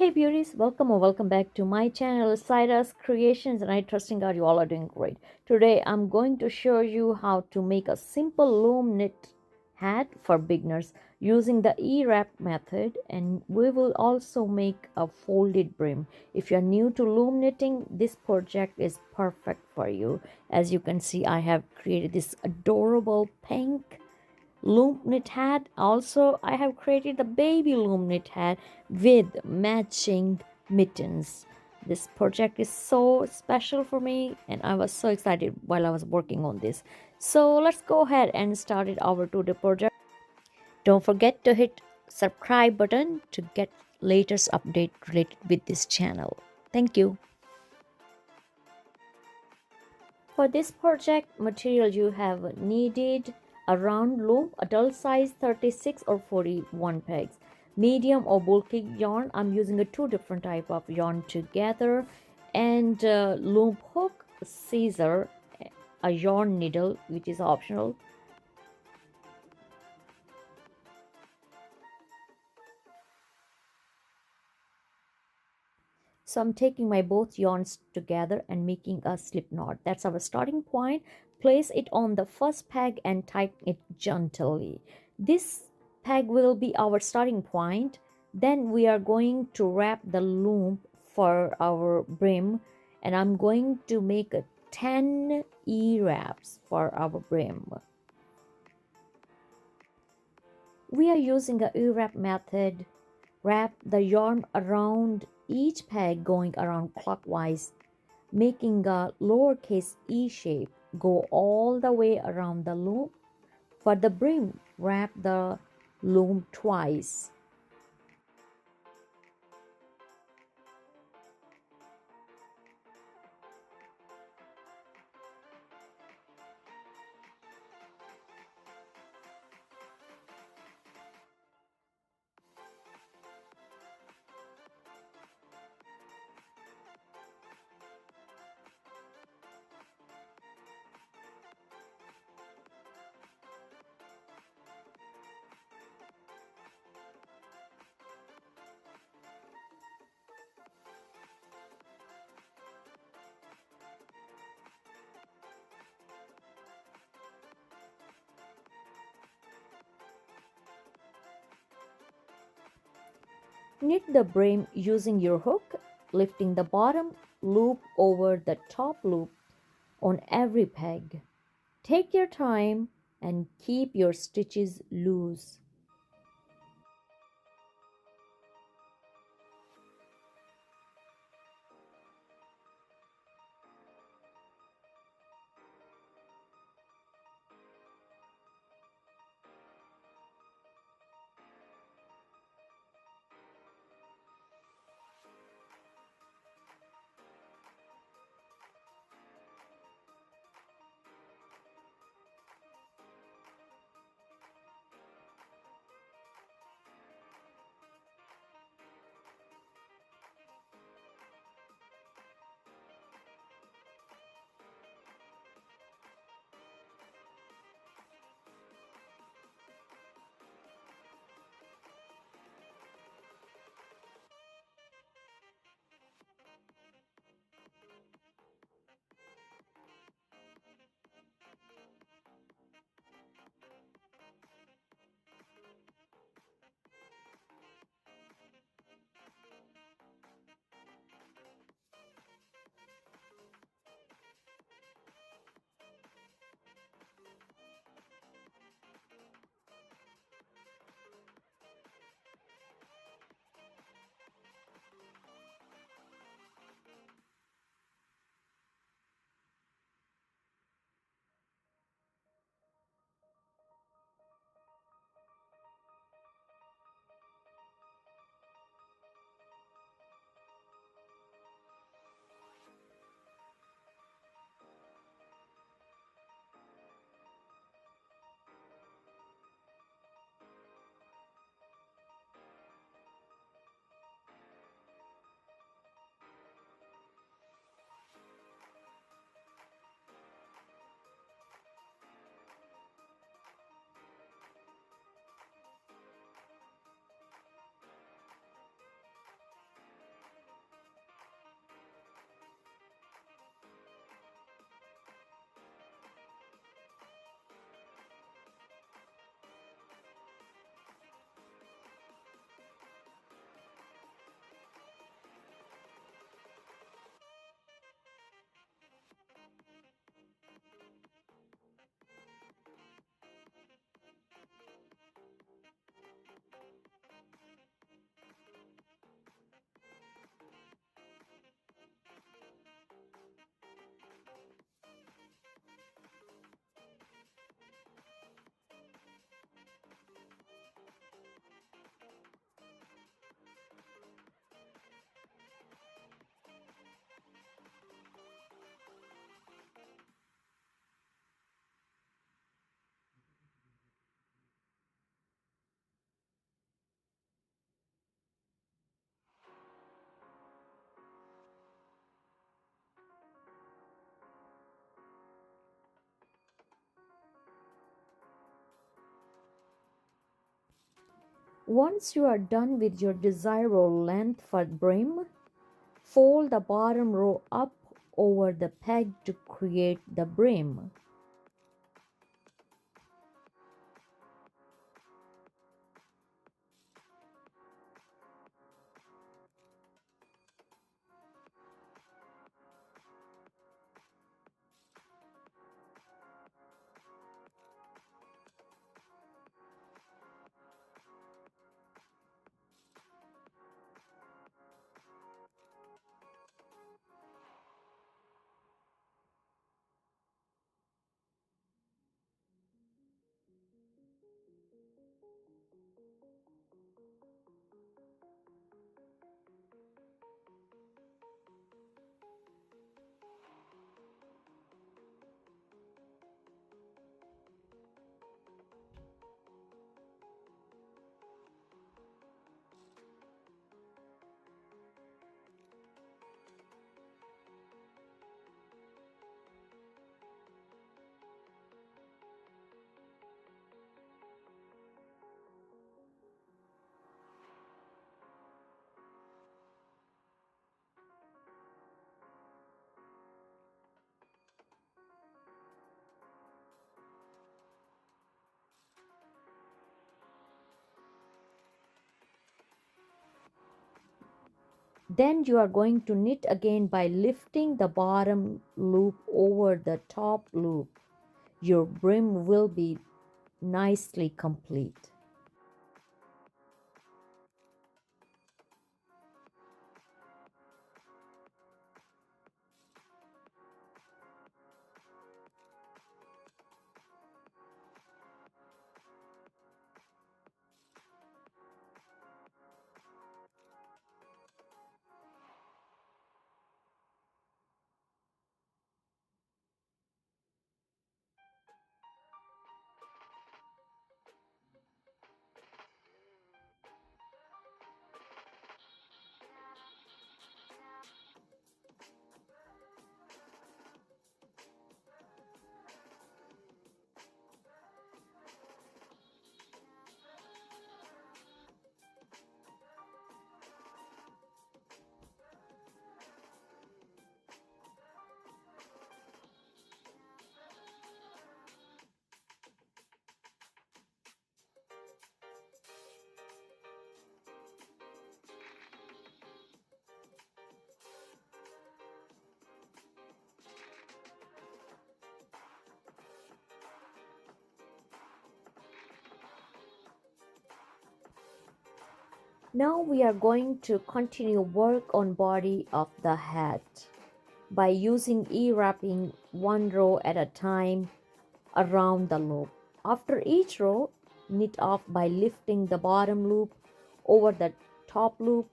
Hey beauties, welcome or welcome back to my channel Cyrus Creations, and I trusting God you all are doing great. Today I'm going to show you how to make a simple loom knit hat for beginners using the E-wrap method, and we will also make a folded brim. If you're new to loom knitting, this project is perfect for you. As you can see, I have created this adorable pink loom knit hat. Also, I have created the baby loom knit hat with matching mittens. This project is so special for me, and I was so excited while I was working on this. So let's go ahead and start it our today project. Don't forget to hit subscribe button to get latest update related with this channel. Thank you. For this project, material you have needed a round loom, adult size 36 or 41 pegs, medium or bulky yarn. I'm using a two different type of yarn together, and loom hook, scissor, a yarn needle which is optional. So I'm taking my both yarns together and making a slip knot. That's our starting point. Place it on the first peg and tighten it gently. This peg will be our starting point. Then we are going to wrap the loom for our brim, and I'm going to make a 10 E-wraps for our brim. We are using a E-wrap method. Wrap the yarn around each peg going around clockwise, making a lowercase E shape. Go all the way around the loom. For the brim, wrap the loom twice. Knit the brim using your hook, lifting the bottom loop over the top loop on every peg. Take your time and keep your stitches loose. Once you are done with your desired row length for brim, fold the bottom row up over the peg to create the brim. Then you are going to knit again by lifting the bottom loop over the top loop. Your brim will be nicely complete. Now we are going to continue work on body of the hat by using e-wrapping one row at a time around the loop. After each row, knit off by lifting the bottom loop over the top loop.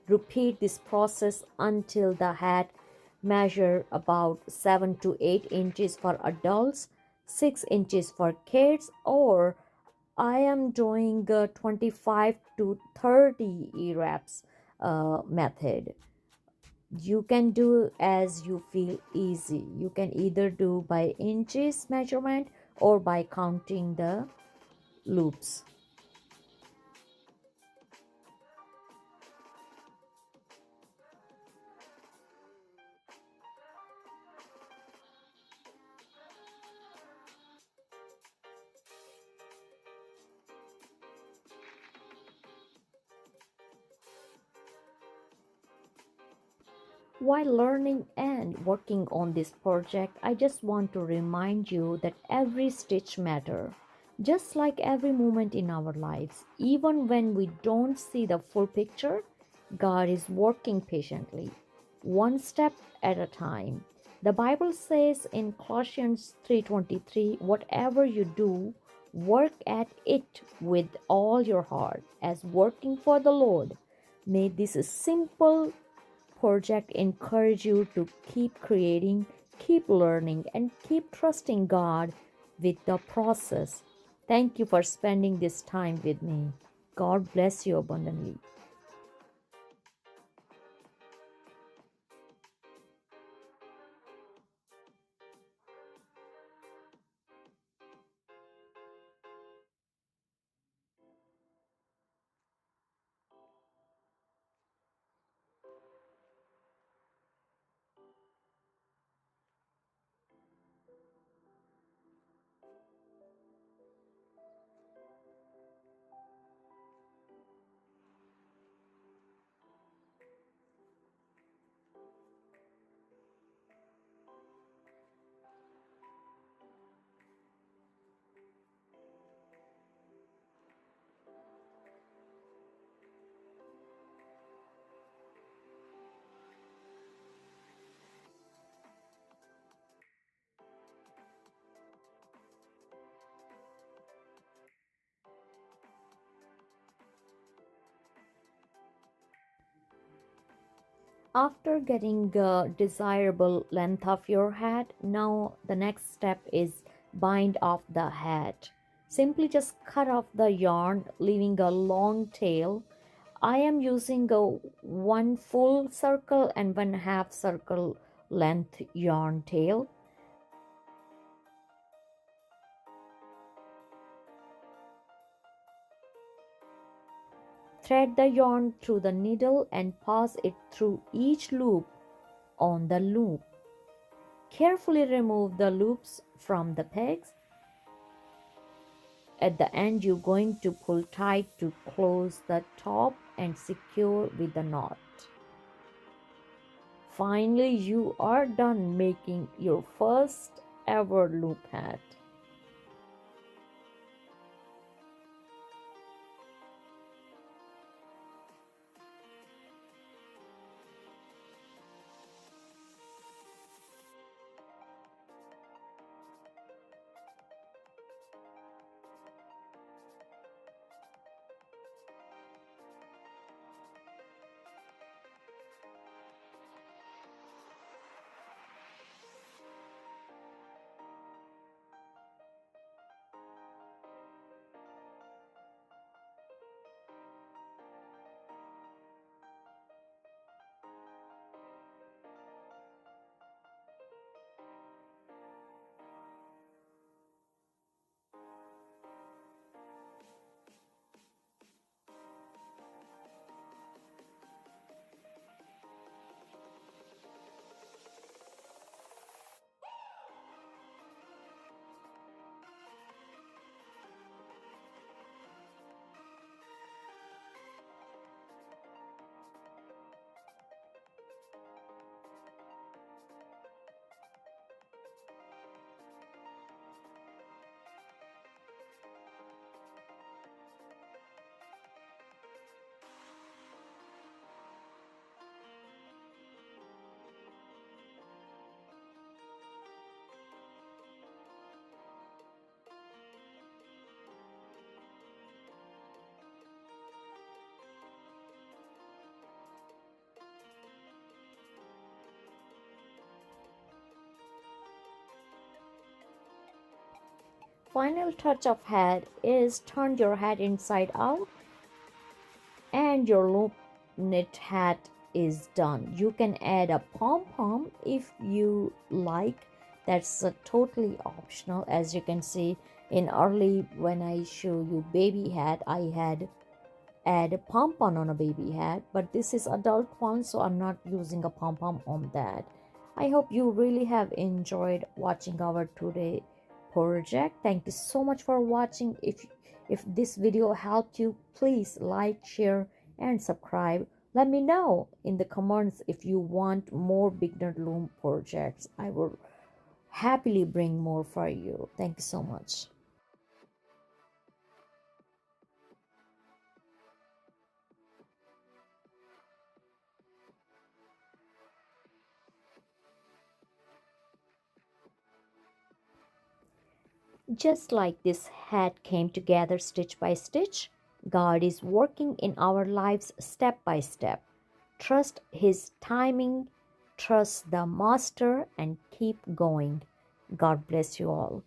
Repeat this process until the hat measure about 7 to 8 inches for adults, 6 inches for kids, or I am doing 25 to 30 e-wraps method. You can do as you feel easy. You can either do by inches measurement or by counting the loops. While learning and working on this project, I just want to remind you that every stitch matters. Just like every moment in our lives, even when we don't see the full picture, God is working patiently, one step at a time. The Bible says in Colossians 3:23, whatever you do, work at it with all your heart as working for the Lord. May this simple project encourage you to keep creating, keep learning, and keep trusting God with the process. Thank you for spending this time with me. God bless you abundantly. After getting a desirable length of your hat, now the next step is bind off the hat. Simply just cut off the yarn, leaving a long tail. I am using a one full circle and one half circle length yarn tail. Thread the yarn through the needle and pass it through each loop on the loop. Carefully remove the loops from the pegs. At the end, you're going to pull tight to close the top and secure with the knot. Finally, you are done making your first ever loop hat. Final touch of hat is turn your hat inside out and your loop knit hat is done. You can add a pom-pom if you like. That's totally optional. As you can see in early when I show you baby hat, I had add a pom-pom on a baby hat, but this is adult one, so I'm not using a pom-pom on that. I hope you really have enjoyed watching our today project. Thank you so much for watching. If this video helped you, please like, share and subscribe. Let me know in the comments if you want more beginner loom projects. I will happily bring more for you. Thank you so much. Just like this hat came together stitch by stitch, God is working in our lives step by step. Trust His timing, trust the Master, and keep going. God bless you all.